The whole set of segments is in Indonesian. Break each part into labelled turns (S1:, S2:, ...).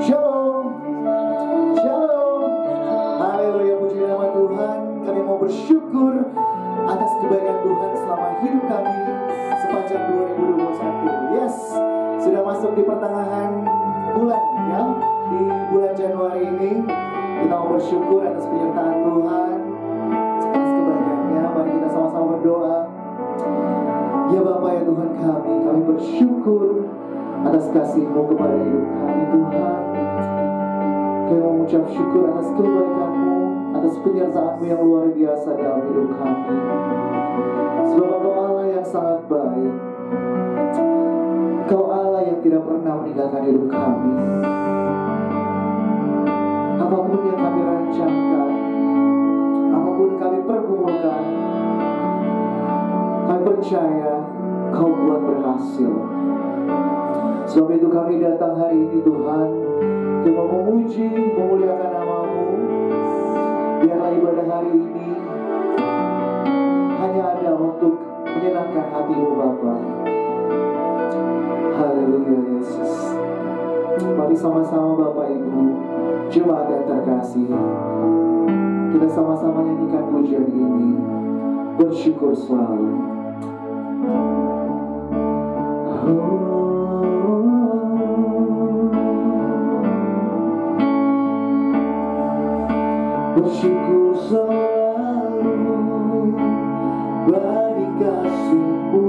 S1: Shalom, shalom, haleluya, puji nama Tuhan. Kami mau bersyukur atas kebaikan Tuhan selama hidup kami sepanjang 2021. Yes, sudah masuk di pertengahan bulan ya. Di bulan Januari ini kita mau bersyukur atas penyertaan Tuhan, atas kebaikannya. Mari kita sama-sama berdoa. Ya Bapa ya Tuhan kami bersyukur atas kasih-Mu kepada hidup kami Tuhan. Kami mengucap syukur atas kebaikan-Mu, atas penyertaan-Mu yang luar biasa dalam hidup kami. Sebab Engkau Allah yang sangat baik, Engkau Allah yang tidak pernah meninggalkan hidup kami. Apapun yang kami rancangkan, apapun yang kami pergumulkan, kami percaya Kau buat berhasil. Sebab itu kami datang hari ini Tuhan, untuk memuji, memuliakan nama-Mu. Biarlah ibadah hari ini hanya ada untuk menyenangkan hati-Mu Bapa. Haleluya Yesus. Mari sama-sama Bapak Ibu, jemaat yang terkasih, kita sama-sama nyanyikan pujian ini. Bersyukur selalu. Bersyukur selalu bagi kasih-Mu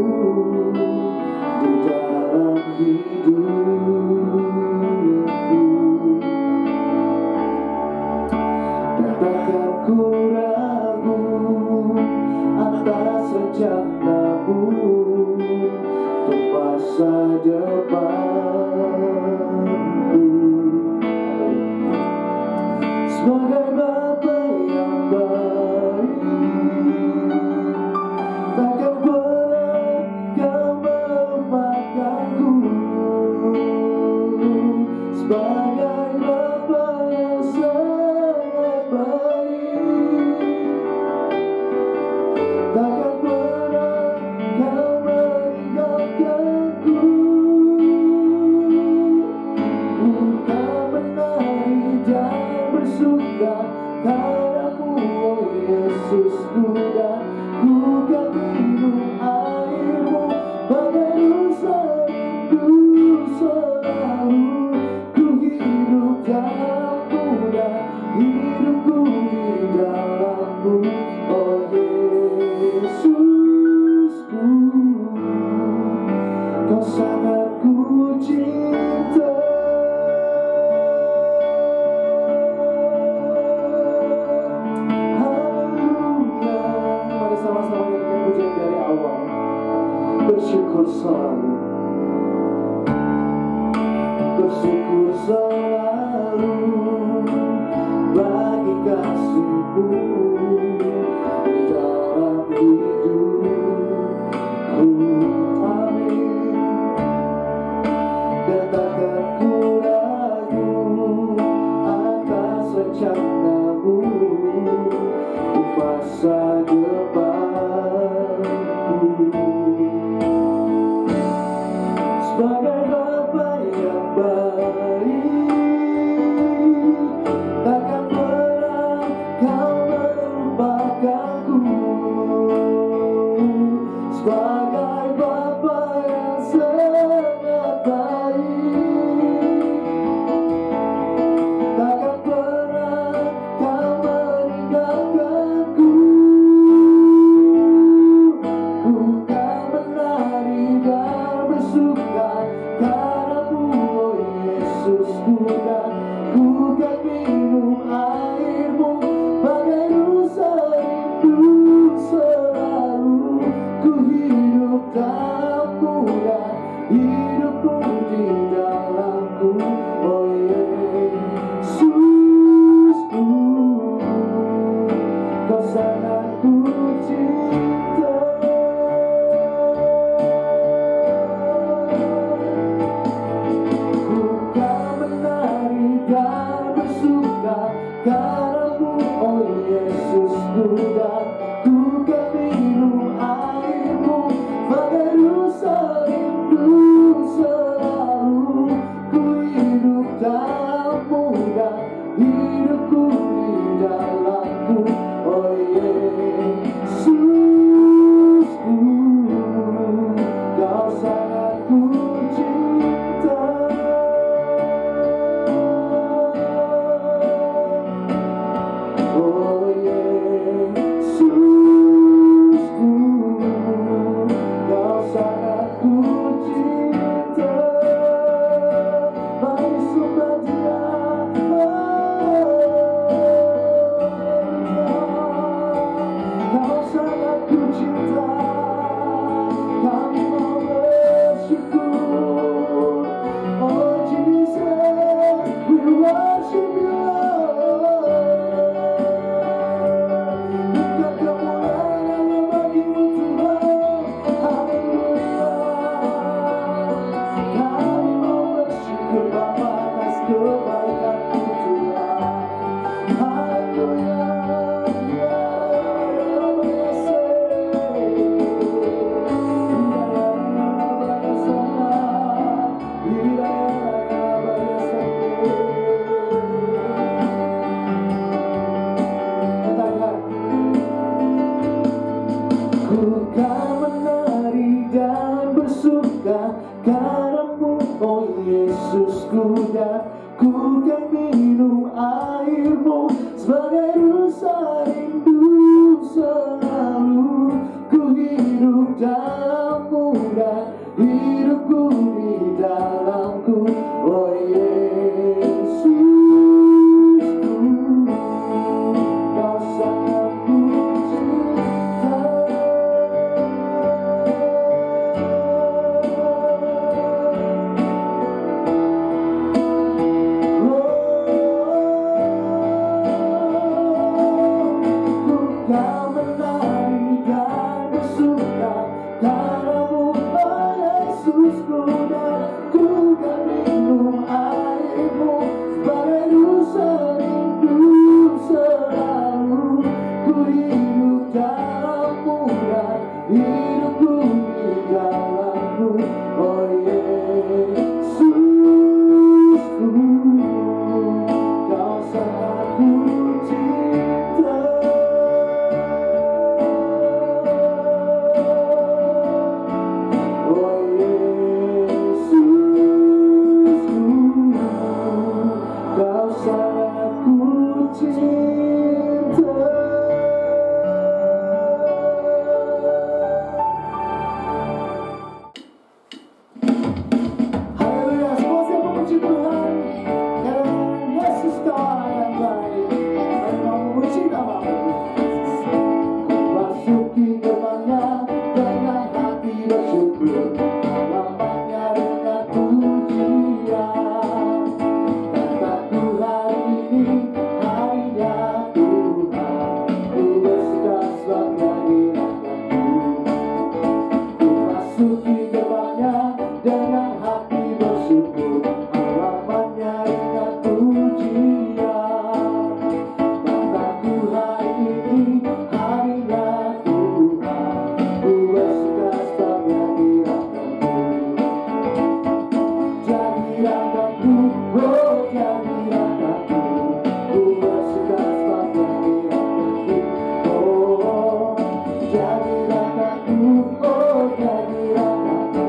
S1: di dalam hidupku. Dan takkan ku ragu atas rencana-Mu untuk masa depanku. Sebagai Bapa yang baik, takkan pernah Kau melupakanku. Sebagai Bapa yang sangat baik, takkan pernah Kau meninggalkanku. Ku kan menari dan bersuka karena-Mu, oh Yesusku, dan ku kan minum air-Mu bagai dosa rindu selalu. Ku hidup dalam-Mu dan hidupku di dalam-Mu, oh Yesusku. Kau sangat ku cinta. Sama-sama nyanyikan pujian dari awal. Bersyukur selalu, bersyukur selalu bagi kasih-Mu di dalam hidupku. Amin. Dan takkan ku ragu atas rencana-Mu di masa depan. Sebagai Bapa yang baik, takkan pernah Kau melupakanku. Sebagai Bapa yang sangat baik, takkan pernah Kau meninggalkanku. Ku kan menari dan bersuka karena-Mu, oh Yesusku, dan ku kan minum air-Mu bagai dosa rindu selalu. Ku hidup dalam-Mu dan hidupku di dalam-Mu, oh Yesusku. Kau sangat ku cinta. rasa rindu selalu ku hidup tak mudah, hidupku di dalamku. Oh Yesusku, Kau sangat ku cinta. Oh Yesusku, Kau sangat ku cinta. Mari sembah Dia. Kau sangat ku cinta. Kami mau bersyukur. Oh Jesus, we worship you, Lord. Bukan kemuliaan hanya bagimu Tuhan. Haleluya. Kami mau bersyukur Bapa atas kebaikan-Mu Tuhan. Haleluya. Ku kan menari dan bersuka karena-Mu, oh Yesusku, dan ku kan minum air-Mu sebagai rasa rindu selalu. Ku hidup dalam-Mu dan hidupku di dalamku. Oh Yesusku, Kau sangat ku cinta. Kau menari dan bersuka karena-Mu, oh Yesusku, dan ku kan minum air-Mu sebagai rasa rindu selalu. Ku hidup dalam-Mu dan hidupku di dalam-Mu. Oh Yesusku, Kau sangat ku cinta. Oh Yesusku, Kau sangat ku cinta. Haleluya, semua siapa puji Tuhan. Karena Yesus Kau yang baik. Mari mau memuji nama-Mu. Masuki gerbang-Nya dengan hati bersyukur, lambangnya dengan pujian. Kataku hari ini harinya Tuhan, ku bersuka sebab Dia dirahmatku. Ku masuki gerbang-Nya dengan hati bersyukur, lambangnya dengan pujian. Kataku hari ini harinya Tuhan, ku bersuka sebab Dia dirahmatku. Jadi rakyatku, oh jadi rakyatku, ku bersuka sebab Dia dirahmatku. Oh jadi rakyatku, oh jadi rakyatku,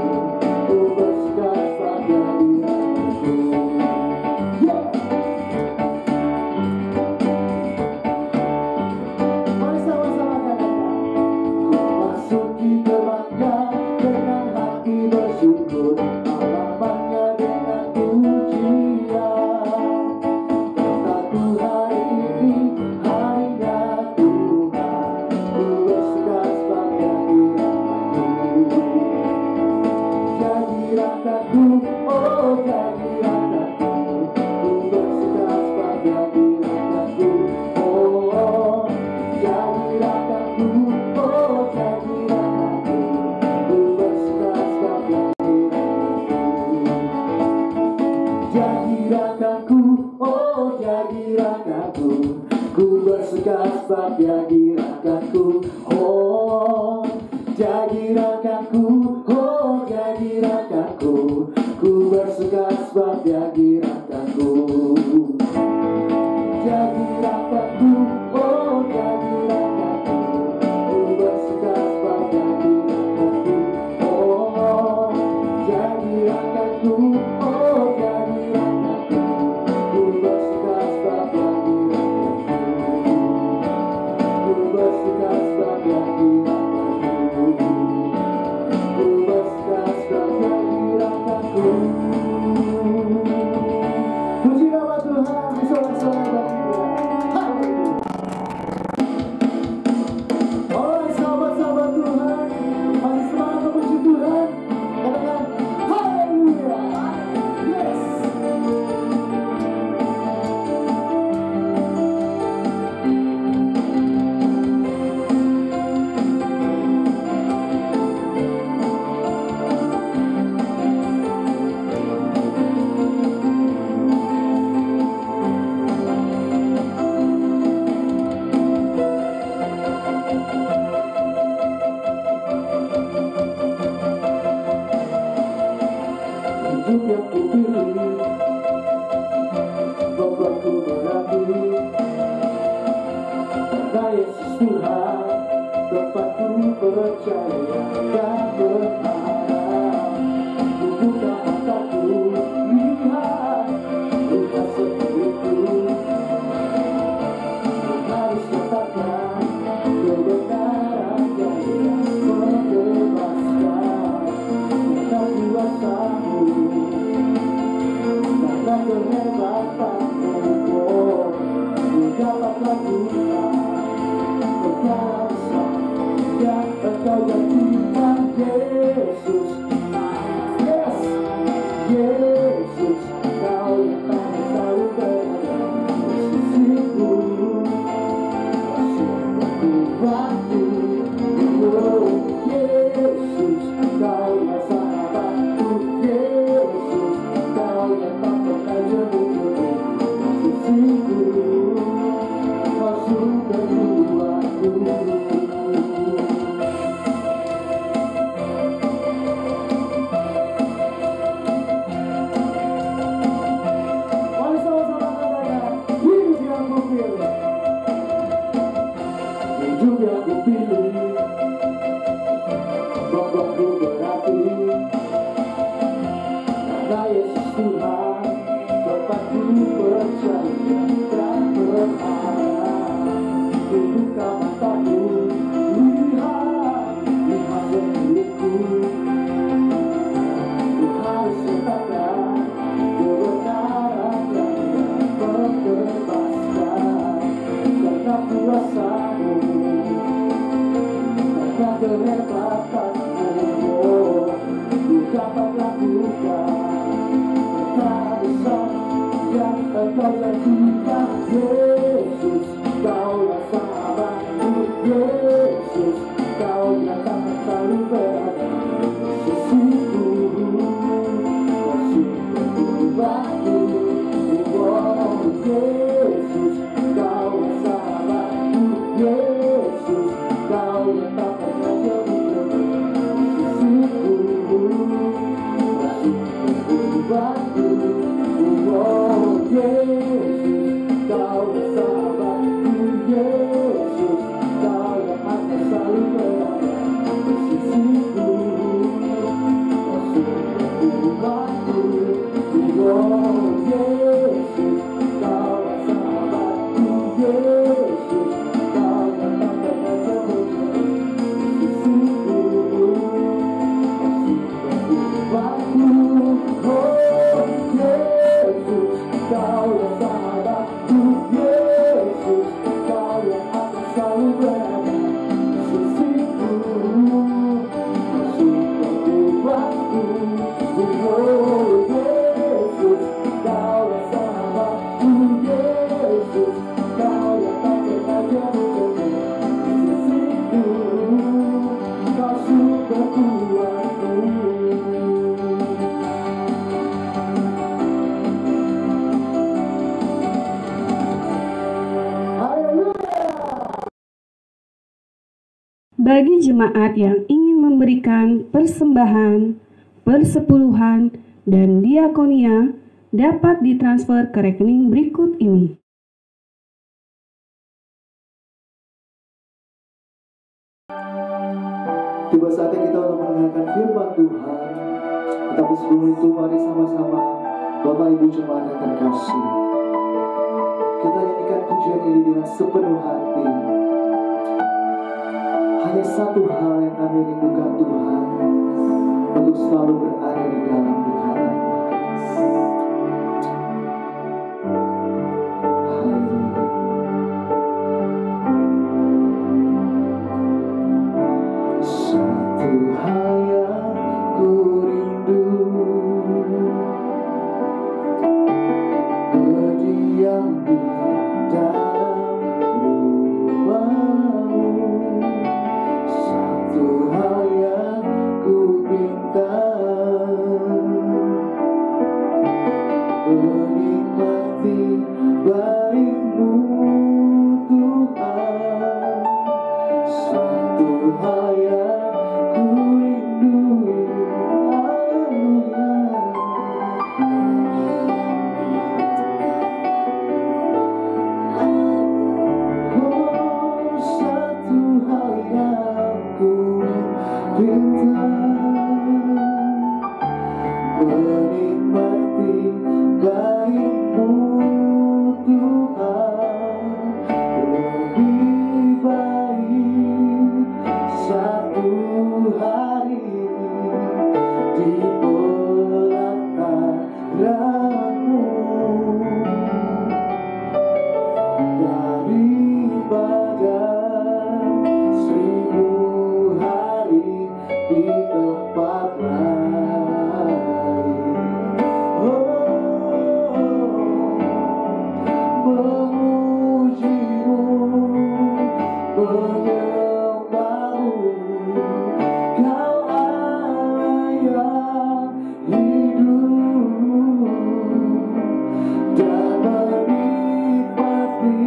S1: ku bersuka sebab Dia dirahmatku. Yeah. Mari sama-sama katakan. Masuki gerbang-Nya dengan hati bersyukur, lambangnya dengan pujian. Kataku hari ini harinya Tuhan, ku bersuka sebab Dia dirahmatku. Jadi rakyatku, oh jadi rakyatku, ku bersuka sebab Dia dirahmatku. Oh jadi rakyatku, oh jadi rakyatku, ku bersuka sebab Dia dirahmatku. Jadi rakyatku, oh jadi rakyatku, ku bersuka sebab Dia dirahmatku. Oh jadi rakyatku, oh hidup yang kupilih membuatku berani. Karena Yesus Tuhan, tempatku percaya dan berharap. Ku buka mataku, lihat sendiriku. Ku harus katakan kebenaran yang membebaskan. Karena kuasamu, karena kehebatanmu, ku dapat lakukan perkara besar yang Engkau janjikan. Yesus, yes, Yesus, Kau yang tak selalu berada di sisiku, sungguh kuatku. Oh Yesus, Kau yang sahabatku. Yesus, Kau yang tak pernah jemu-jemu di sisiku, Kau sungguh kuatku. Mari sama-sama katakan, hidup yang kupilih, hidup yang kupilih, membuatku berarti. Karena Yesus Tuhan, tempatku percaya dan berharap. Ku buka mataku, lihat sendiriku. Ku harus katakan kebenaran yang membebaskan. Karena kuasamu, karena kehebatanmu, ku dapat lakukan perkara besar yang Engkau janjikan. Yesus, Kaulah sahabatku. Yesus, Kau yang akan selalu berada di sisiku, Kau sungguh kuatku. Oh Yesus, Kaulah sahabatku. Yesus, Kau yang tak pernah jemu-jemu di sisiku, Kau sungguh kuatku. Oh Yesus, Kaulah sahabatku. Yesus, Kau yang akan selalu berada di sisiku, Kau sungguh kuatku. Oh Yesus, Kaulah sahabatku. Yesus, Kau yang tak pernah jemu-jemu di sisiku, Kau sungguh kuatku. Oh Yesus, Kaulah sahabatku. Yesus, Kau yang akan selalu berada di sisiku, Kau sungguh kuatku. Oh Yesus, Kaulah sahabatku. Yesus, Kau yang tak pernah jemu-jemu di sisiku, Kau sungguh kuatku.
S2: Bagi jemaat yang ingin memberikan persembahan, persepuluhan, dan diakonia dapat ditransfer ke rekening berikut ini.
S1: Tiba saatnya kita untuk mendengarkan firman Tuhan. Tetapi sebelum itu mari sama-sama Bapak Ibu jemaat yang terkasih, kita nyanyikan pujian ini dengan sepenuh hati. Hanya satu hal yang kami rindukan Tuhan, untuk selalu berada di dalam dekatan. Satu hal yang ku rindu, berdiam di dalam rumah-Mu. Satu hal yang ku pinta, menikmati baik-Mu Tuhan. Lebih baik satu hari di pelataran-Mu daripada 1000 hari di tempat lain. Memuji-Mu, menyembah-Mu, Kau Allah yang hidup, dan menikmati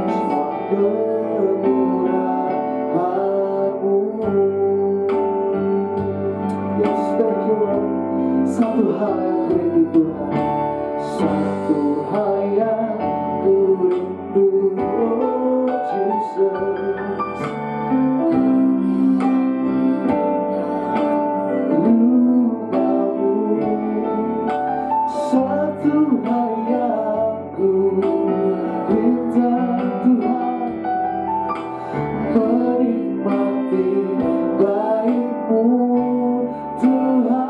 S1: semua kemurahan-Mu. Yes, thank you Lord. Satu hal yang ku rindu Tuhan, satu hal yang ku rindu, oh Jesus. Rumah-Mu, satu hal yang ku minta Tuhan, menikmati baik-Mu Tuhan.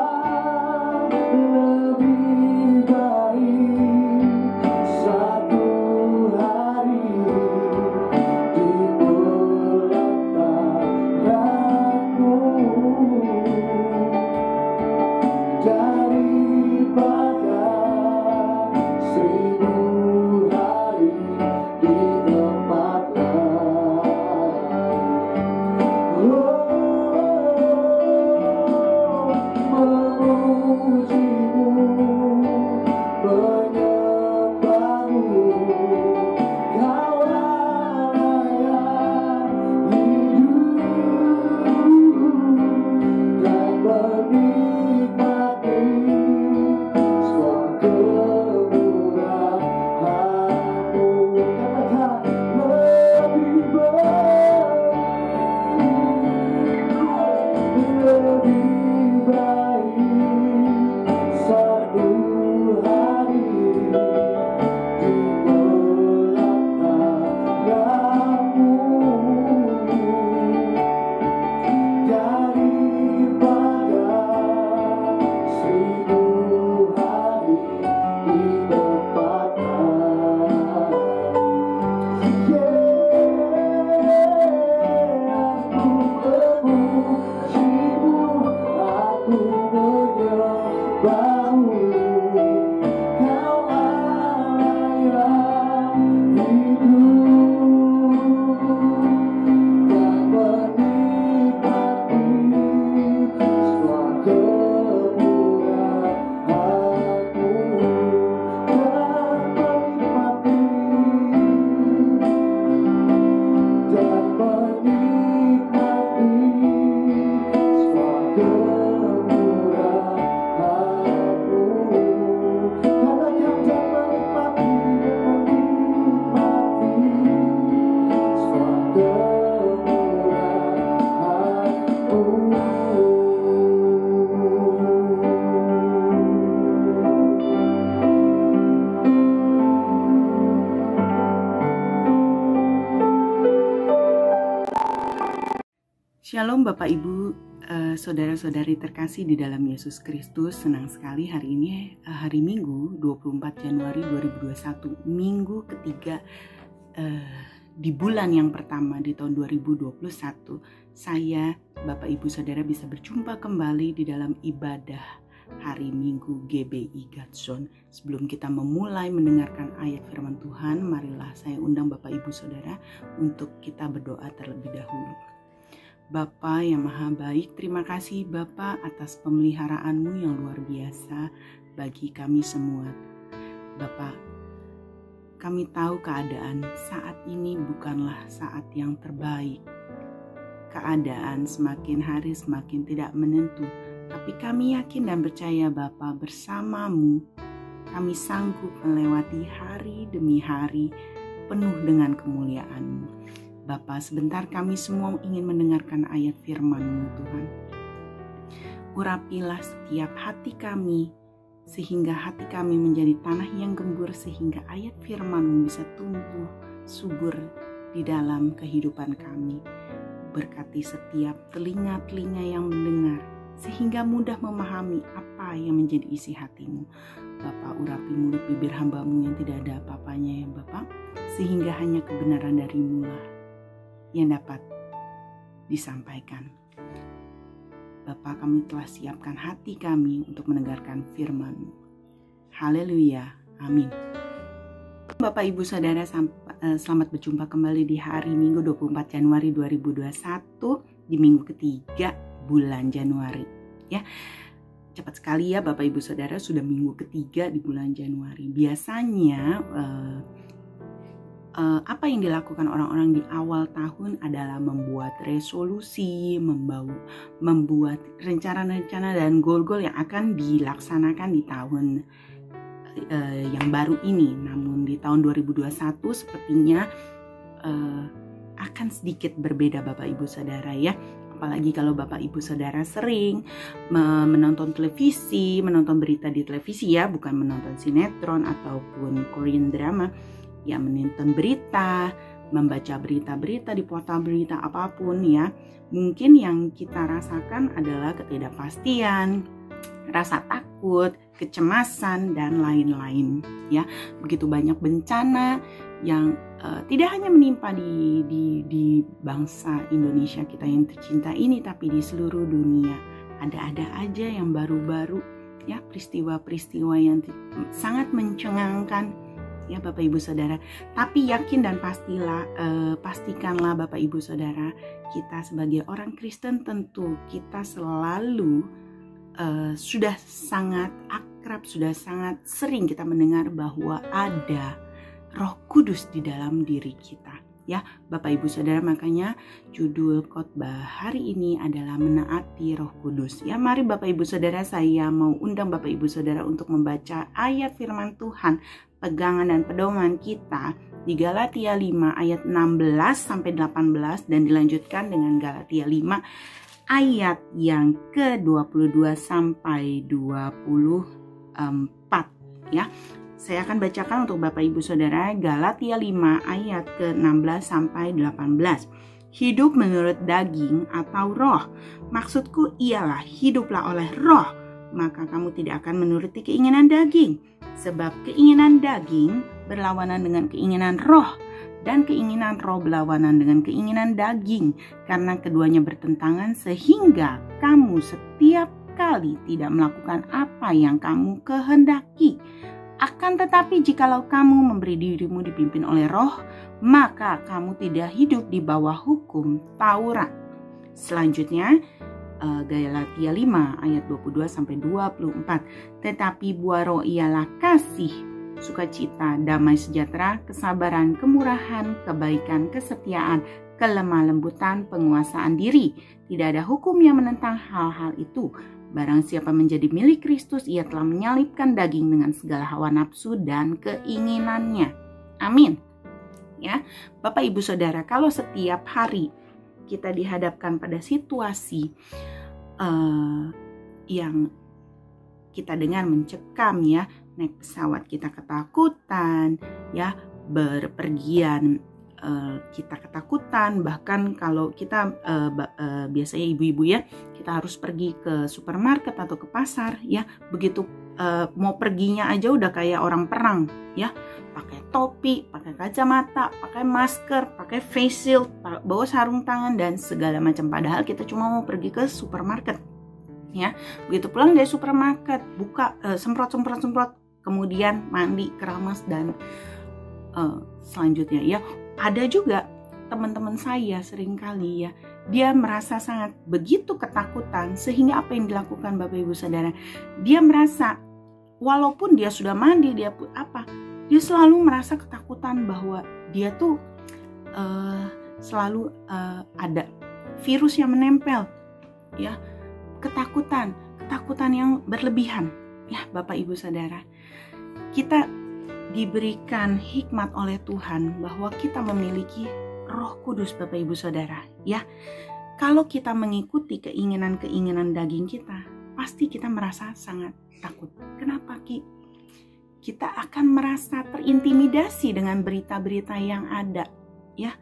S1: Lebih baik satu hari di pelataran-Mu daripada 1000 hari di tempat lain. Memuji-Mu, menyembah-Mu, Kau Allah yang hidup, dan menikmati semua kemurahan-Mu. Katakan lebih baik satu hari di pelataran-Mu daripada 1000 hari di tempat lain. Aku memuji-Mu, aku menyembah-Mu, Kau Allah yang hidup, dan menikmati semua kemurahan-Mu, dan menikmati semua kemurahan-Mu. Katakan dan menikmati semua kemurahan-Mu.
S3: Shalom Bapak Ibu, saudara-saudari terkasih di dalam Yesus Kristus. Senang sekali hari ini hari Minggu 24 Januari 2021, minggu ketiga di bulan yang pertama di tahun 2021. Saya, Bapak Ibu Saudara bisa berjumpa kembali di dalam ibadah hari Minggu GBI Godzone. Sebelum kita memulai mendengarkan ayat firman Tuhan, marilah saya undang Bapak Ibu Saudara untuk kita berdoa terlebih dahulu. Bapa yang maha baik, terima kasih Bapa atas pemeliharaan-Mu yang luar biasa bagi kami semua. Bapa, kami tahu keadaan saat ini bukanlah saat yang terbaik. Keadaan semakin hari semakin tidak menentu, tapi kami yakin dan percaya Bapa, bersama-Mu kami sanggup melewati hari demi hari penuh dengan kemuliaan-Mu. Bapa, sebentar kami semua ingin mendengarkan ayat firman-Mu Tuhan. urapilah setiap hati kami, sehingga hati kami menjadi tanah yang gembur, sehingga ayat firman-Mu bisa tumbuh subur di dalam kehidupan kami. Berkati setiap telinga-telinga yang mendengar, sehingga mudah memahami apa yang menjadi isi hati-Mu. Bapa, urapi mulut bibir hamba-Mu yang tidak ada apa-apanya ya Bapa, sehingga hanya kebenaran dari-Mu lah yang dapat disampaikan. Bapa, kami telah siapkan hati kami untuk mendengarkan firman-Mu. Haleluya, amin. Bapak Ibu Saudara, selamat berjumpa kembali di hari Minggu 24 Januari 2021, di minggu ketiga bulan Januari. Ya, cepat sekali ya Bapak Ibu Saudara, sudah minggu ketiga di bulan Januari. Biasanya apa yang dilakukan orang-orang di awal tahun adalah membuat resolusi, membuat rencana-rencana dan goal-goal yang akan dilaksanakan di tahun yang baru ini. Namun di tahun 2021 sepertinya akan sedikit berbeda Bapak Ibu Saudara ya. Apalagi kalau Bapak Ibu Saudara sering menonton televisi, menonton berita di televisi ya, bukan menonton sinetron ataupun Korean drama. Ya, menonton berita, membaca berita-berita di portal berita apapun ya. Mungkin yang kita rasakan adalah ketidakpastian, rasa takut, kecemasan, dan lain-lain ya. Begitu banyak bencana yang tidak hanya menimpa di bangsa Indonesia kita yang tercinta ini, tapi di seluruh dunia. Ada-ada aja yang baru-baru ya, peristiwa-peristiwa yang sangat mencengangkan ya Bapak Ibu Saudara. Tapi yakin dan pastikanlah Bapak Ibu Saudara, kita sebagai orang Kristen tentu kita selalu sudah sangat akrab, sudah sangat sering kita mendengar bahwa ada Roh Kudus di dalam diri kita. Ya Bapak Ibu Saudara, makanya judul khotbah hari ini adalah menaati Roh Kudus. Ya, mari Bapak Ibu Saudara, saya mau undang Bapak Ibu Saudara untuk membaca ayat firman Tuhan, pegangan dan pedoman kita di Galatia 5 ayat 16 sampai 18 dan dilanjutkan dengan Galatia 5 ayat yang ke-22 sampai 24 ya. Saya akan bacakan untuk Bapak Ibu Saudara Galatia 5 ayat ke-16 sampai 18. Hidup menurut daging atau roh. Maksudku ialah hiduplah oleh roh, maka kamu tidak akan menuruti keinginan daging. Sebab keinginan daging berlawanan dengan keinginan roh, dan keinginan roh berlawanan dengan keinginan daging, karena keduanya bertentangan sehingga kamu setiap kali tidak melakukan apa yang kamu kehendaki. Akan tetapi jikalau kamu memberi dirimu dipimpin oleh roh, maka kamu tidak hidup di bawah hukum Taurat. Selanjutnya Galatia 5 ayat 22 sampai 24. Tetapi buah roh ialah kasih, sukacita, damai sejahtera, kesabaran, kemurahan, kebaikan, kesetiaan, kelemah lembutan, penguasaan diri. Tidak ada hukum yang menentang hal-hal itu. Barang siapa menjadi milik Kristus, ia telah menyalibkan daging dengan segala hawa nafsu dan keinginannya. Amin. Ya, Bapak Ibu Saudara, kalau setiap hari kita dihadapkan pada situasi yang kita dengar mencekam ya, naik pesawat kita ketakutan, ya, berpergian kita ketakutan, bahkan kalau kita biasanya ibu-ibu ya, kita harus pergi ke supermarket atau ke pasar ya, begitu mau perginya aja udah kayak orang perang ya, pakai topi, pakai kacamata, pakai masker, pakai face shield, bawa sarung tangan dan segala macam, padahal kita cuma mau pergi ke supermarket ya. Begitu pulang dari supermarket, buka semprot, kemudian mandi, keramas dan selanjutnya ya. Ada juga teman-teman saya seringkali ya, dia merasa sangat begitu ketakutan sehingga apa yang dilakukan Bapak Ibu Saudara, dia merasa walaupun dia sudah mandi, dia selalu merasa ketakutan bahwa dia tuh selalu ada virus yang menempel ya, ketakutan yang berlebihan ya Bapak Ibu Saudara. Kita diberikan hikmat oleh Tuhan bahwa kita memiliki Roh Kudus Bapak Ibu Saudara ya. Kalau kita mengikuti keinginan-keinginan daging kita, pasti kita merasa sangat takut. Kenapa, Ki? Kita akan merasa terintimidasi dengan berita-berita yang ada, ya.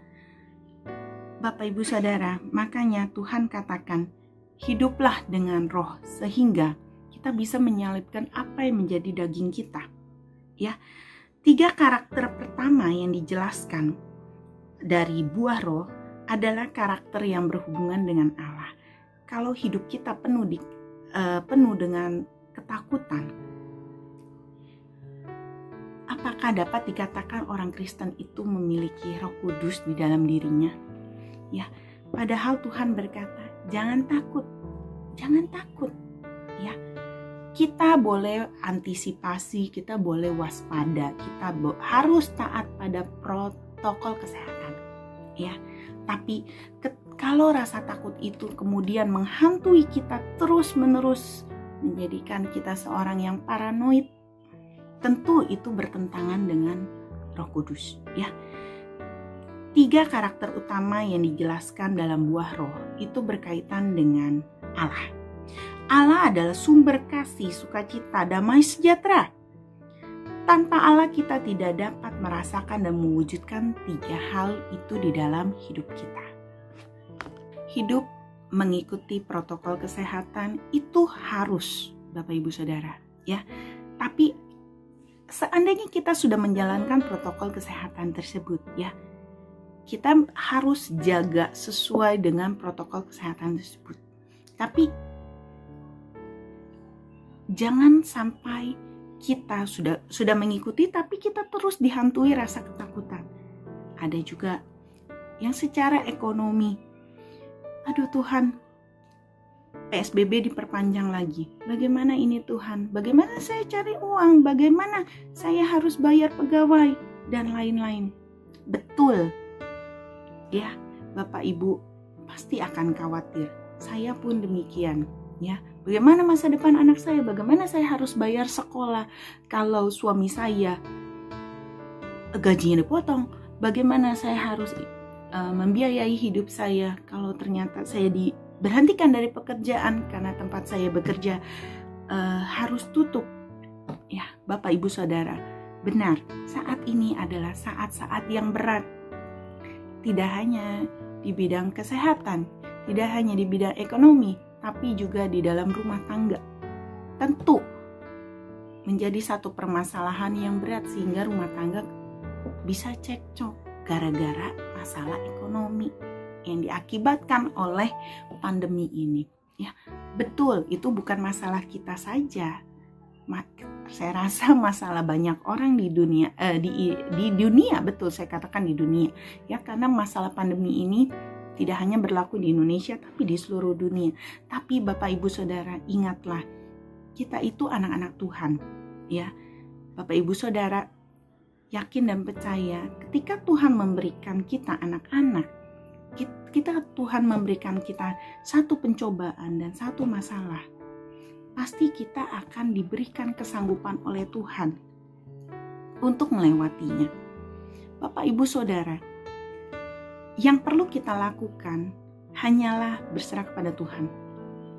S3: Bapak Ibu Saudara, makanya Tuhan katakan, hiduplah dengan roh sehingga kita bisa menyalibkan apa yang menjadi daging kita. Ya, 3 karakter pertama yang dijelaskan dari buah roh adalah karakter yang berhubungan dengan Allah. Kalau hidup kita penuh dengan ketakutan, apakah dapat dikatakan orang Kristen itu memiliki Roh Kudus di dalam dirinya? Ya, padahal Tuhan berkata, jangan takut. Jangan takut. Ya. Kita boleh antisipasi, kita boleh waspada, kita harus taat pada protokol kesehatan. Ya. Tapi kalau rasa takut itu kemudian menghantui kita terus-menerus, menjadikan kita seorang yang paranoid, tentu itu bertentangan dengan Roh Kudus, ya. 3 karakter utama yang dijelaskan dalam buah roh itu berkaitan dengan Allah. Allah adalah sumber kasih, sukacita, damai sejahtera. Tanpa Allah kita tidak dapat merasakan dan mewujudkan 3 hal itu di dalam hidup kita. Hidup mengikuti protokol kesehatan itu harus, Bapak Ibu Saudara, ya. Tapi seandainya kita sudah menjalankan protokol kesehatan tersebut, ya, kita harus jaga sesuai dengan protokol kesehatan tersebut. Tapi jangan sampai kita sudah mengikuti tapi kita terus dihantui rasa ketakutan. Ada juga yang secara ekonomi, aduh Tuhan, PSBB diperpanjang lagi. Bagaimana ini Tuhan? Bagaimana saya cari uang? Bagaimana saya harus bayar pegawai? Dan lain-lain. Betul. Ya, Bapak Ibu pasti akan khawatir. Saya pun demikian. Ya, bagaimana masa depan anak saya? Bagaimana saya harus bayar sekolah kalau suami saya gajinya dipotong? Bagaimana saya harus membiayai hidup saya kalau ternyata saya berhentikan dari pekerjaan karena tempat saya bekerja harus tutup? Ya, Bapak Ibu Saudara, benar, saat ini adalah saat-saat yang berat. Tidak hanya di bidang kesehatan, tidak hanya di bidang ekonomi, tapi juga di dalam rumah tangga. Tentu menjadi satu permasalahan yang berat sehingga rumah tangga bisa cekcok gara-gara masalah ekonomi yang diakibatkan oleh pandemi ini. Ya, betul, itu bukan masalah kita saja. Saya rasa masalah banyak orang di dunia, di dunia, betul saya katakan di dunia. Ya, karena masalah pandemi ini tidak hanya berlaku di Indonesia, tapi di seluruh dunia. Tapi Bapak Ibu Saudara, ingatlah, kita itu anak-anak Tuhan. Ya, Bapak Ibu Saudara, yakin dan percaya, ketika Tuhan memberikan kita anak-anak, Tuhan memberikan kita satu pencobaan dan satu masalah, pasti kita akan diberikan kesanggupan oleh Tuhan untuk melewatinya. Bapak Ibu Saudara, yang perlu kita lakukan hanyalah berserah kepada Tuhan.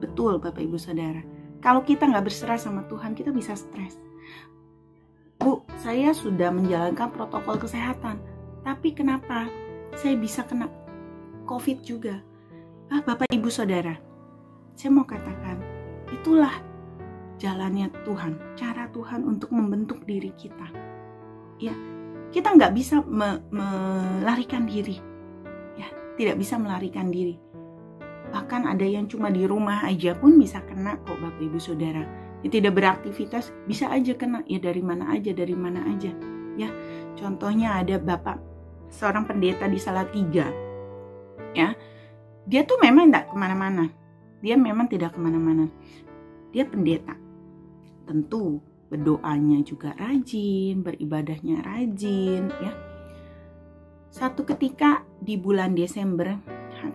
S3: Betul Bapak Ibu Saudara, kalau kita nggak berserah sama Tuhan, kita bisa stres. Bu, saya sudah menjalankan protokol kesehatan, tapi kenapa saya bisa kena COVID juga? Bapak Ibu Saudara, saya mau katakan, itulah jalannya Tuhan, cara Tuhan untuk membentuk diri kita. Ya, kita nggak bisa melarikan diri. Tidak bisa melarikan diri. Bahkan ada yang cuma di rumah aja pun bisa kena kok Bapak Ibu Saudara. Ya, tidak beraktivitas bisa aja kena. Ya dari mana aja. Ya, contohnya ada Bapak seorang pendeta di Salatiga. Ya, dia tuh memang tidak kemana-mana. Dia pendeta. Tentu berdoanya juga rajin, beribadahnya rajin. Ya. Satu ketika di bulan Desember,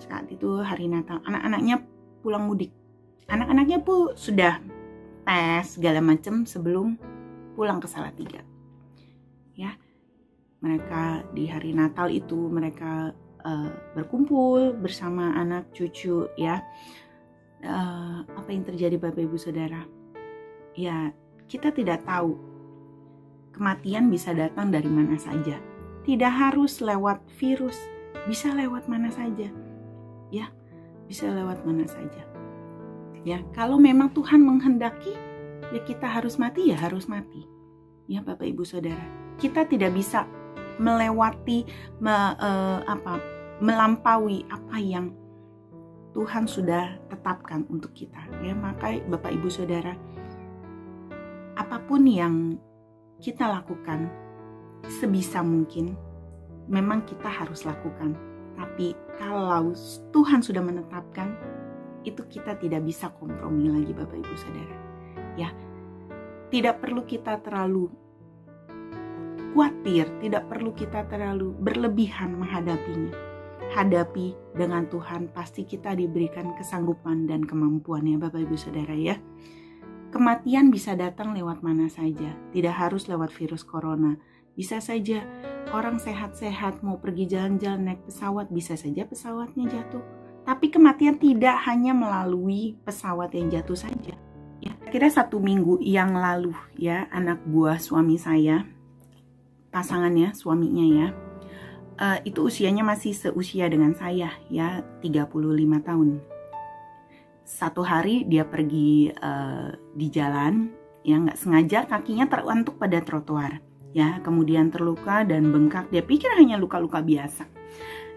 S3: saat itu hari Natal, anak-anaknya pulang mudik. Anak-anaknya pun sudah tes segala macam sebelum pulang ke Salatiga. Ya, mereka di hari Natal itu mereka berkumpul bersama anak cucu, ya. apa yang terjadi Bapak Ibu Saudara? Ya, kita tidak tahu kematian bisa datang dari mana saja. Tidak harus lewat virus, bisa lewat mana saja. Ya, bisa lewat mana saja. Ya, kalau memang Tuhan menghendaki, ya kita harus mati, ya harus mati. Ya Bapak Ibu Saudara, kita tidak bisa melewati, melampaui apa yang Tuhan sudah tetapkan untuk kita. Ya, maka Bapak Ibu Saudara, apapun yang kita lakukan sebisa mungkin memang kita harus lakukan. Tapi kalau Tuhan sudah menetapkan, itu kita tidak bisa kompromi lagi Bapak Ibu Saudara. Ya, tidak perlu kita terlalu khawatir, tidak perlu kita terlalu berlebihan menghadapinya. Hadapi dengan Tuhan, pasti kita diberikan kesanggupan dan kemampuan ya Bapak Ibu Saudara ya. Kematian bisa datang lewat mana saja, tidak harus lewat virus corona. Bisa saja orang sehat-sehat mau pergi jalan-jalan naik pesawat, bisa saja pesawatnya jatuh. Tapi kematian tidak hanya melalui pesawat yang jatuh saja. Ya, kira 1 minggu yang lalu ya, anak buah suami saya, pasangannya, suaminya ya, itu usianya masih seusia dengan saya ya, 35 tahun. Satu hari dia pergi di jalan, ya nggak sengaja kakinya terantuk pada trotoar, ya kemudian terluka dan bengkak. Dia pikir hanya luka-luka biasa,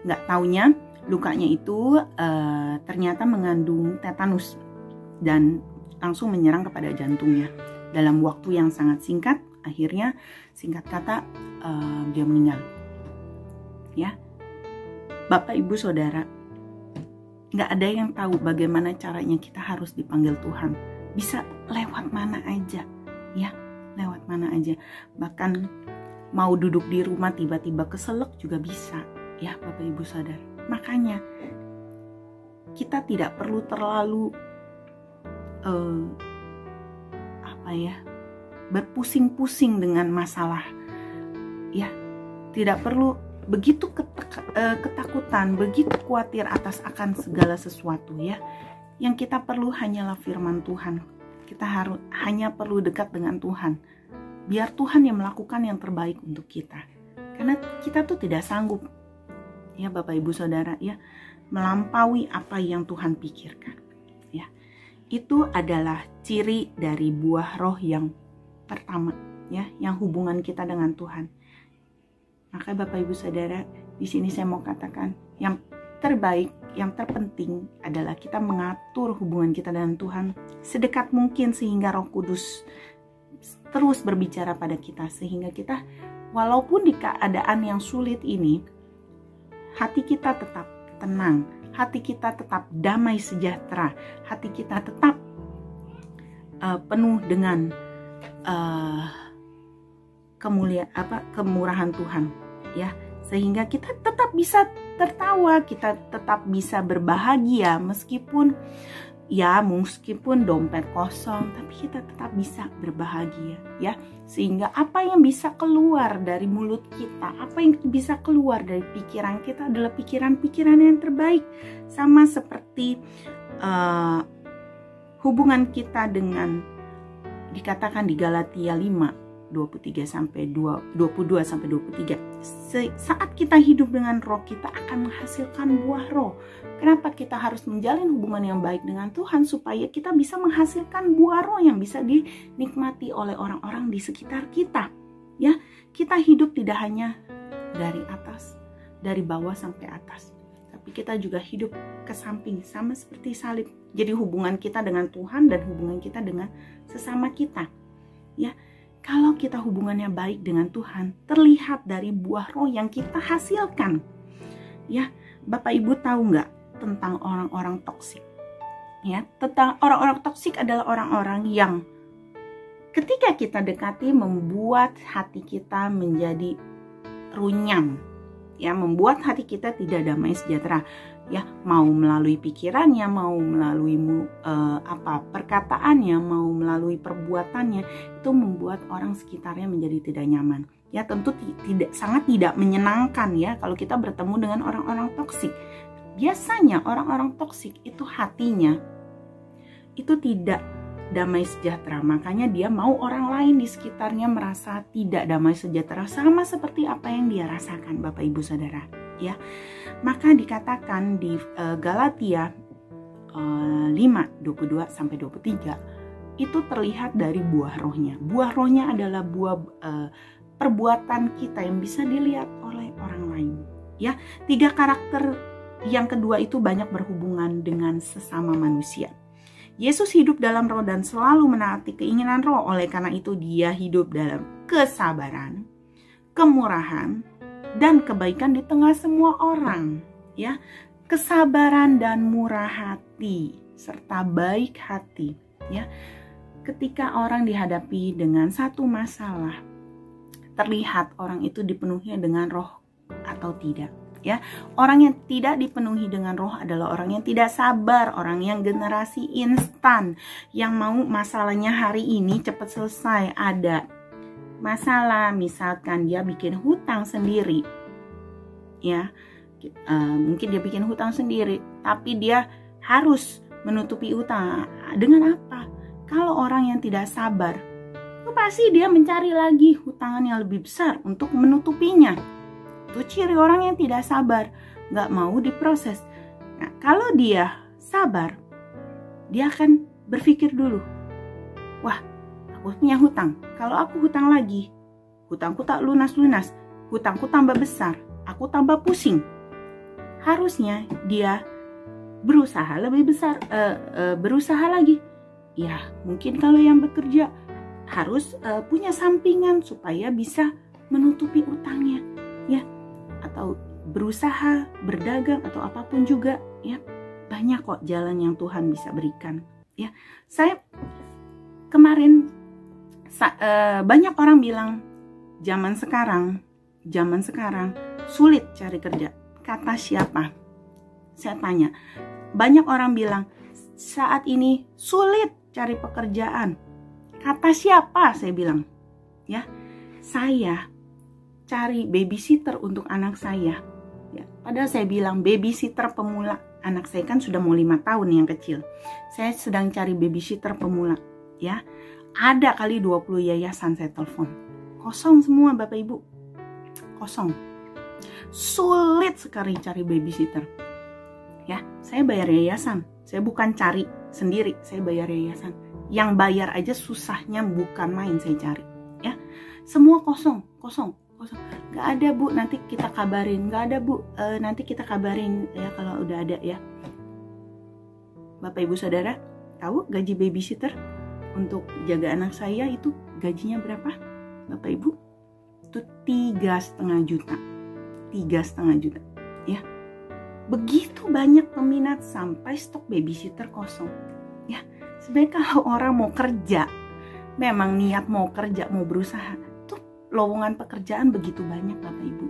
S3: nggak taunya lukanya itu ternyata mengandung tetanus dan langsung menyerang kepada jantungnya. Dalam waktu yang sangat singkat, akhirnya singkat kata dia meninggal. Ya, Bapak Ibu Saudara, nggak ada yang tahu bagaimana caranya kita harus dipanggil Tuhan. Bisa lewat mana aja, ya, lewat mana aja. Bahkan mau duduk di rumah tiba-tiba keselak juga bisa, ya Bapak Ibu Saudara. Makanya kita tidak perlu terlalu berpusing-pusing dengan masalah, ya. Tidak perlu begitu ketakutan, begitu khawatir atas akan segala sesuatu ya. Yang kita perlu hanyalah firman Tuhan. Kita hanya perlu dekat dengan Tuhan. Biar Tuhan yang melakukan yang terbaik untuk kita. Karena kita tuh tidak sanggup ya Bapak Ibu Saudara ya, melampaui apa yang Tuhan pikirkan. Ya. Itu adalah ciri dari buah roh yang pertama ya, yang hubungan kita dengan Tuhan. Maka Bapak Ibu Saudara, di sini saya mau katakan yang terbaik, yang terpenting adalah kita mengatur hubungan kita dengan Tuhan sedekat mungkin sehingga Roh Kudus terus berbicara pada kita, sehingga kita walaupun di keadaan yang sulit ini, hati kita tetap tenang, hati kita tetap damai sejahtera, hati kita tetap penuh dengan kemurahan Tuhan. Ya, sehingga kita tetap bisa tertawa, kita tetap bisa berbahagia meskipun dompet kosong, tapi kita tetap bisa berbahagia ya. Sehingga apa yang bisa keluar dari mulut kita, apa yang bisa keluar dari pikiran kita adalah pikiran-pikiran yang terbaik. Sama seperti hubungan kita dengan, dikatakan di Galatia 5:22 sampai 23. Saat kita hidup dengan roh, kita akan menghasilkan buah roh. Kenapa kita harus menjalin hubungan yang baik dengan Tuhan? Supaya kita bisa menghasilkan buah roh yang bisa dinikmati oleh orang-orang di sekitar kita. Ya, kita hidup tidak hanya dari atas, dari bawah sampai atas, tapi kita juga hidup ke samping, sama seperti salib. Jadi hubungan kita dengan Tuhan dan hubungan kita dengan sesama kita. Ya, kalau kita hubungannya baik dengan Tuhan, terlihat dari buah roh yang kita hasilkan. Ya, Bapak Ibu tahu nggak tentang orang-orang toksik? Ya, tentang orang-orang toksik adalah orang-orang yang ketika kita dekati membuat hati kita menjadi runyam. Ya, membuat hati kita tidak damai sejahtera. Ya, mau melalui pikirannya, mau melalui perkataannya, mau melalui perbuatannya, itu membuat orang sekitarnya menjadi tidak nyaman. Ya, tentu sangat tidak menyenangkan ya kalau kita bertemu dengan orang-orang toksik. Biasanya orang-orang toksik itu hatinya itu tidak damai sejahtera. Makanya dia mau orang lain di sekitarnya merasa tidak damai sejahtera, sama seperti apa yang dia rasakan, Bapak Ibu Saudara, ya. Maka dikatakan di Galatia 5:22 sampai 23 itu terlihat dari buah rohnya. Buah rohnya adalah buah perbuatan kita yang bisa dilihat oleh orang lain, ya. 3 karakter yang kedua itu banyak berhubungan dengan sesama manusia. Yesus hidup dalam roh dan selalu menaati keinginan roh. Oleh karena itu dia hidup dalam kesabaran, kemurahan, dan kebaikan di tengah semua orang, ya. Kesabaran dan murah hati serta baik hati, ya. Ketika orang dihadapi dengan satu masalah, terlihat orang itu dipenuhi dengan roh atau tidak, ya. Orang yang tidak dipenuhi dengan roh adalah orang yang tidak sabar, orang yang generasi instan, yang mau masalahnya hari ini cepat selesai. Ada masalah, misalkan dia bikin hutang sendiri, ya, mungkin dia bikin hutang sendiri, tapi dia harus menutupi hutang. Dengan apa? Kalau orang yang tidak sabar, itu pasti dia mencari lagi hutangan yang lebih besar untuk menutupinya. Itu ciri orang yang tidak sabar, nggak mau diproses. Nah, kalau dia sabar, dia akan berpikir dulu, wah, aku punya hutang. Kalau aku hutang lagi, hutangku tak lunas-lunas, hutangku tambah besar, aku tambah pusing. Harusnya dia berusaha lebih besar, berusaha lagi. Ya, mungkin kalau yang bekerja harus punya sampingan supaya bisa menutupi utangnya, ya. Atau berusaha berdagang atau apapun juga, ya. Banyak kok jalan yang Tuhan bisa berikan, ya. Saya kemarin banyak orang bilang zaman sekarang sulit cari kerja. Kata siapa? Saya tanya. Banyak orang bilang saat ini sulit cari pekerjaan. Kata siapa? Saya bilang, ya. Saya cari babysitter untuk anak saya, ya. Padahal saya bilang babysitter pemula. Anak saya kan sudah mau 5 tahun yang kecil. Saya sedang cari babysitter pemula, ya. Ada kali 20 yayasan saya telepon. Kosong semua, Bapak Ibu. Kosong. Sulit sekali cari babysitter. Ya, saya bayar yayasan. Saya bukan cari sendiri, saya bayar yayasan. Yang bayar aja susahnya bukan main saya cari, ya. Semua kosong. Gak ada, Bu, nanti kita kabarin. Gak ada, Bu, nanti kita kabarin ya kalau udah ada, ya. Bapak Ibu Saudara, tahu gaji babysitter untuk jaga anak saya itu gajinya berapa, Bapak Ibu? Itu 3,5 juta. 3,5 juta, ya. Begitu banyak peminat sampai stok babysitter kosong, ya. Sebenarnya kalau orang mau kerja, memang niat mau kerja, mau berusaha, tuh lowongan pekerjaan begitu banyak, Bapak Ibu,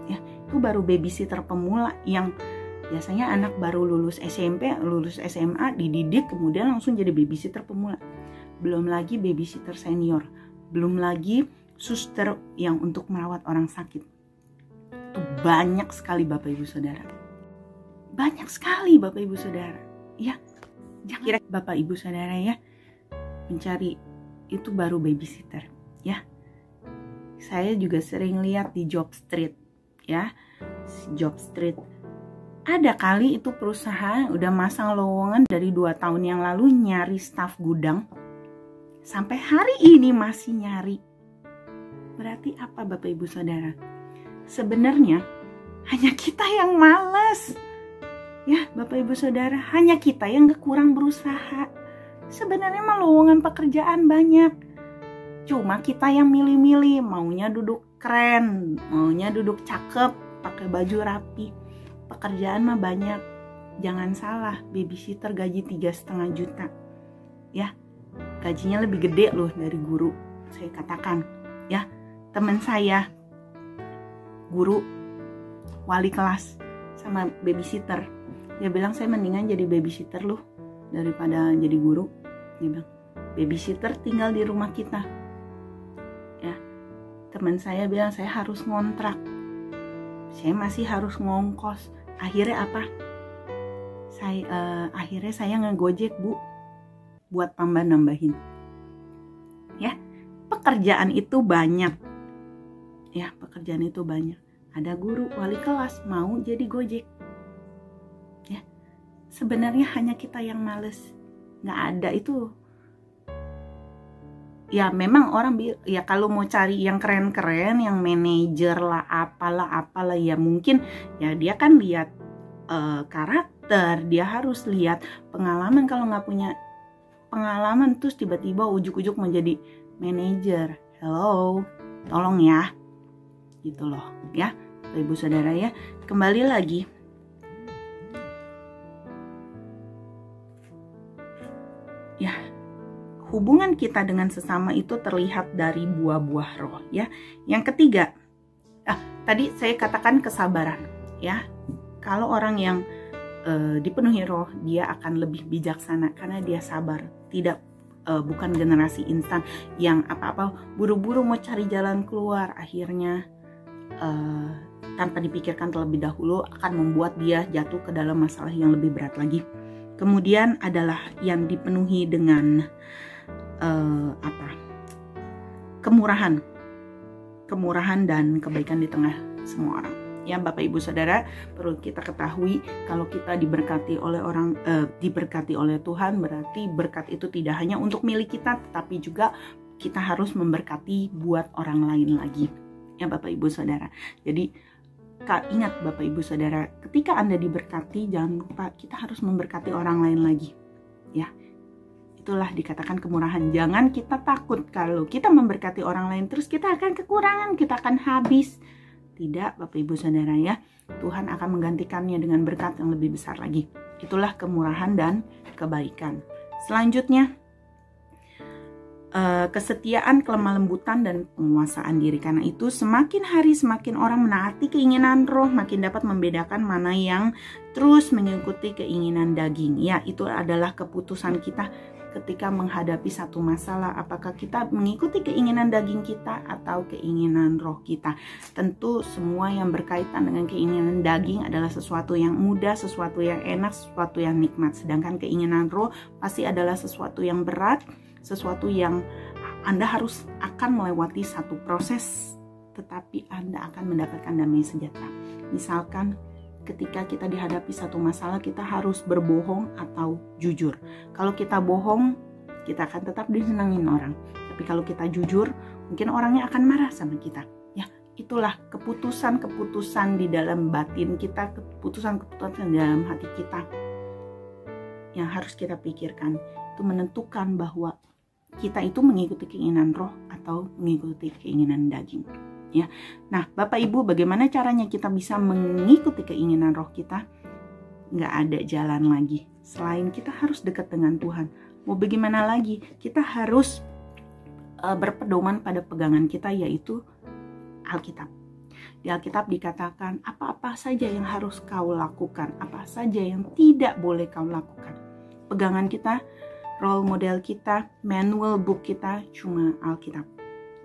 S3: ya. Itu baru babysitter pemula yang biasanya anak baru lulus SMP, lulus SMA, dididik kemudian langsung jadi babysitter pemula. Belum lagi babysitter senior, belum lagi suster yang untuk merawat orang sakit. Itu banyak sekali, Bapak Ibu Saudara. Banyak sekali, Bapak Ibu Saudara, ya. Jangan kira Bapak Ibu Saudara, ya, mencari itu baru babysitter, ya. Saya juga sering lihat di Job Street, ya. Job Street. Ada kali itu perusahaan udah masang lowongan dari 2 tahun yang lalu nyari staf gudang. Sampai hari ini masih nyari. Berarti apa, Bapak Ibu Saudara? Sebenarnya hanya kita yang malas. Ya, Bapak Ibu Saudara, hanya kita yang gak kurang berusaha. Sebenarnya mah lowongan pekerjaan banyak. Cuma kita yang milih-milih, maunya duduk keren, maunya duduk cakep, pakai baju rapi. Pekerjaan mah banyak. Jangan salah, babysitter gaji 3,5 juta. Ya, gajinya lebih gede loh dari guru. Saya katakan, ya, teman saya, guru, wali kelas, sama babysitter. Dia bilang, saya mendingan jadi babysitter loh daripada jadi guru. Dia bilang, babysitter tinggal di rumah kita. Ya, teman saya bilang, saya harus ngontrak. Saya masih harus ngongkos. Akhirnya apa? Akhirnya saya ngegojek, Bu. buat tambah-nambahin. Ya, pekerjaan itu banyak. Ya, pekerjaan itu banyak. Ada guru, wali kelas mau jadi Gojek. Ya, sebenarnya hanya kita yang males. Nggak ada itu. Ya memang orang ya kalau mau cari yang keren-keren, yang manajer lah, apalah ya mungkin ya dia kan lihat karakter, dia harus lihat pengalaman. Kalau nggak punya pengalaman terus tiba-tiba ujuk-ujuk menjadi manajer, hello, tolong ya, gitu loh ya, Ibu Saudara ya. Kembali lagi, ya. Hubungan kita dengan sesama itu terlihat dari buah-buah roh ya. Yang ketiga, tadi saya katakan kesabaran ya. Kalau orang yang dipenuhi roh, dia akan lebih bijaksana karena dia sabar. Bukan generasi instan yang apa-apa buru-buru mau cari jalan keluar, akhirnya tanpa dipikirkan terlebih dahulu akan membuat dia jatuh ke dalam masalah yang lebih berat lagi. Kemudian adalah yang dipenuhi dengan kemurahan dan kebaikan di tengah semua orang. Ya Bapak Ibu Saudara, perlu kita ketahui kalau kita diberkati oleh Tuhan, berarti berkat itu tidak hanya untuk milik kita, tetapi juga kita harus memberkati buat orang lain lagi. Ya Bapak Ibu Saudara. Jadi ingat Bapak Ibu Saudara, ketika Anda diberkati, jangan lupa kita harus memberkati orang lain lagi. Ya. Itulah dikatakan kemurahan. Jangan kita takut kalau kita memberkati orang lain terus kita akan kekurangan, kita akan habis. Tidak Bapak Ibu Saudara ya. Tuhan akan menggantikannya dengan berkat yang lebih besar lagi. Itulah kemurahan dan kebaikan. Selanjutnya, kesetiaan, kelemah lembutan, dan penguasaan diri. Karena itu semakin hari semakin orang menaati keinginan roh, makin dapat membedakan mana yang terus mengikuti keinginan daging. Ya, itu adalah keputusan kita ketika menghadapi satu masalah, apakah kita mengikuti keinginan daging kita atau keinginan roh kita. Tentu semua yang berkaitan dengan keinginan daging adalah sesuatu yang mudah, sesuatu yang enak, sesuatu yang nikmat. Sedangkan keinginan roh pasti adalah sesuatu yang berat, sesuatu yang Anda akan melewati satu proses, tetapi Anda akan mendapatkan damai sejahtera. Misalkan ketika kita dihadapi satu masalah, kita harus berbohong atau jujur. Kalau kita bohong, kita akan tetap disenangin orang. Tapi kalau kita jujur, mungkin orangnya akan marah sama kita. Ya, itulah keputusan-keputusan di dalam batin kita, keputusan-keputusan di dalam hati kita yang harus kita pikirkan. Itu menentukan bahwa kita itu mengikuti keinginan roh atau mengikuti keinginan daging. Ya, nah Bapak Ibu, bagaimana caranya kita bisa mengikuti keinginan roh kita? Nggak ada jalan lagi selain kita harus dekat dengan Tuhan. Mau bagaimana lagi? Kita harus berpedoman pada pegangan kita, yaitu Alkitab. Di Alkitab dikatakan apa-apa saja yang harus kau lakukan, apa saja yang tidak boleh kau lakukan. Pegangan kita, role model kita, manual book kita cuma Alkitab.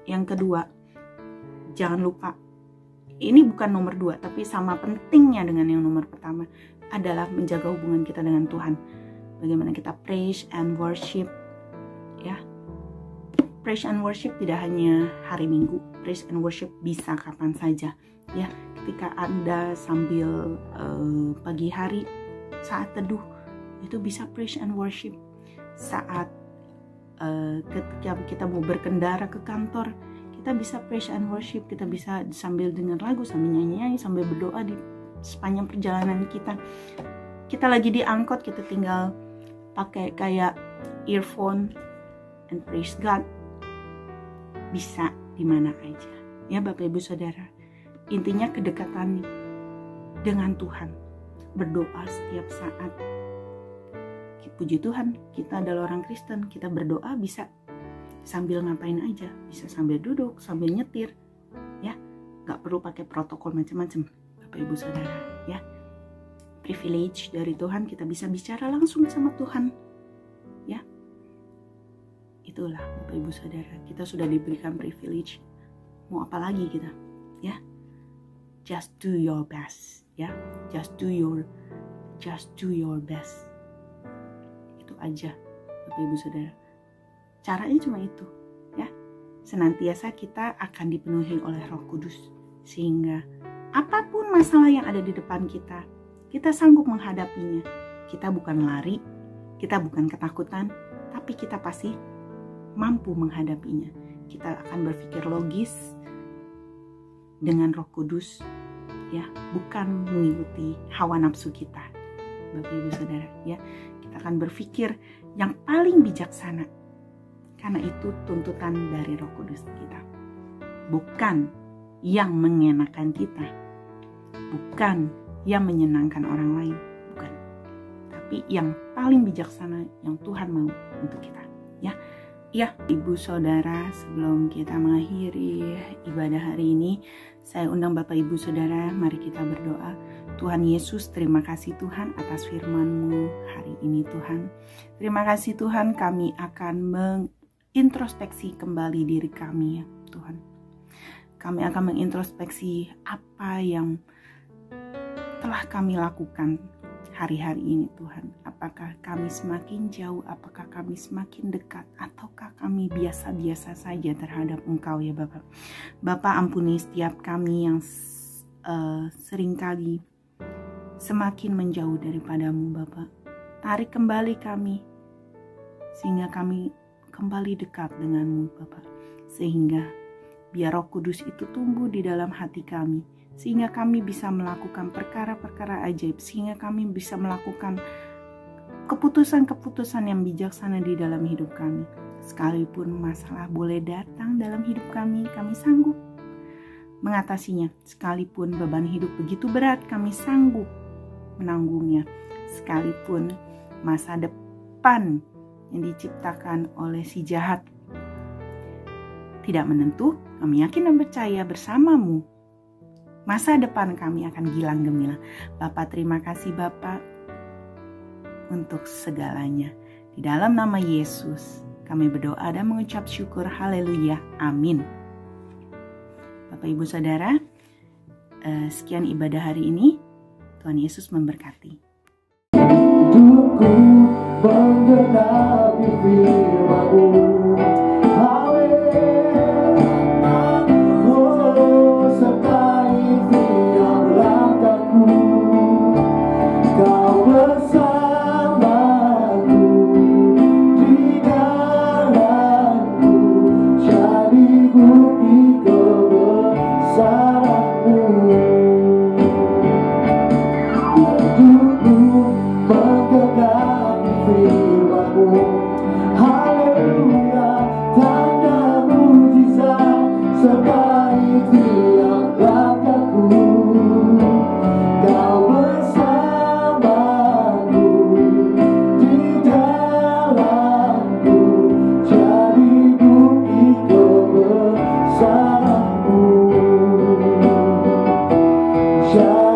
S3: Yang kedua, jangan lupa, ini bukan nomor 2, tapi sama pentingnya dengan yang nomor pertama, adalah menjaga hubungan kita dengan Tuhan. Bagaimana kita praise and worship, ya. Praise and worship tidak hanya hari Minggu, praise and worship bisa kapan saja, ya. Ketika Anda sambil pagi hari, saat teduh, itu bisa praise and worship. Saat ketika kita mau berkendara ke kantor, kita bisa praise and worship, kita bisa sambil dengar lagu, sambil nyanyi, sambil berdoa di sepanjang perjalanan kita. Kita lagi di angkot, kita tinggal pakai kayak earphone and praise God. Bisa di mana aja. Ya Bapak Ibu Saudara, intinya kedekatan dengan Tuhan, berdoa setiap saat. Puji Tuhan, kita adalah orang Kristen, kita berdoa bisa sambil ngapain aja, bisa sambil duduk, sambil nyetir, ya, nggak perlu pakai protokol macam-macam, Bapak Ibu Saudara, ya. Privilege dari Tuhan, kita bisa bicara langsung sama Tuhan, ya. Itulah Bapak Ibu Saudara, kita sudah diberikan privilege, mau apa lagi kita, ya. Just do your best, ya. Just do your best. Itu aja Bapak Ibu Saudara. Caranya cuma itu, ya. Senantiasa kita akan dipenuhi oleh Roh Kudus, sehingga apapun masalah yang ada di depan kita, kita sanggup menghadapinya. Kita bukan lari, kita bukan ketakutan, tapi kita pasti mampu menghadapinya. Kita akan berpikir logis dengan Roh Kudus, ya, bukan mengikuti hawa nafsu kita, Bapak Ibu Saudara, ya. Kita akan berpikir yang paling bijaksana, karena itu tuntutan dari Roh Kudus kita. Bukan yang mengenakan kita, bukan yang menyenangkan orang lain, bukan. Tapi yang paling bijaksana yang Tuhan mau untuk kita, ya. Ya, Ibu Saudara, sebelum kita mengakhiri ibadah hari ini, saya undang Bapak Ibu Saudara, mari kita berdoa. Tuhan Yesus, terima kasih Tuhan atas firman-Mu hari ini Tuhan. Terima kasih Tuhan, kami akan mengintrospeksi kembali diri kami ya Tuhan. Kami akan mengintrospeksi apa yang telah kami lakukan hari-hari ini Tuhan. Apakah kami semakin jauh, apakah kami semakin dekat, ataukah kami biasa-biasa saja terhadap Engkau ya Bapak. Bapak ampuni setiap kami yang seringkali semakin menjauh daripadamu Bapak. Tarik kembali kami, sehingga kami kembali dekat denganmu Bapak. Sehingga biar Roh Kudus itu tumbuh di dalam hati kami, sehingga kami bisa melakukan perkara-perkara ajaib, sehingga kami bisa melakukan keputusan-keputusan yang bijaksana di dalam hidup kami. Sekalipun masalah boleh datang dalam hidup kami sanggup mengatasinya. Sekalipun beban hidup begitu berat, kami sanggup menanggungnya. Sekalipun masa depan yang diciptakan oleh si jahat tidak menentu, kami yakin dan percaya bersamamu masa depan kami akan gilang gemilang. Bapak, terima kasih Bapak untuk segalanya. Di dalam nama Yesus kami berdoa dan mengucap syukur. Haleluya. Amin. Bapak Ibu Saudara, sekian ibadah hari ini. Tuhan Yesus memberkati.
S1: Hidupku menggenapi firman-Mu. Shine.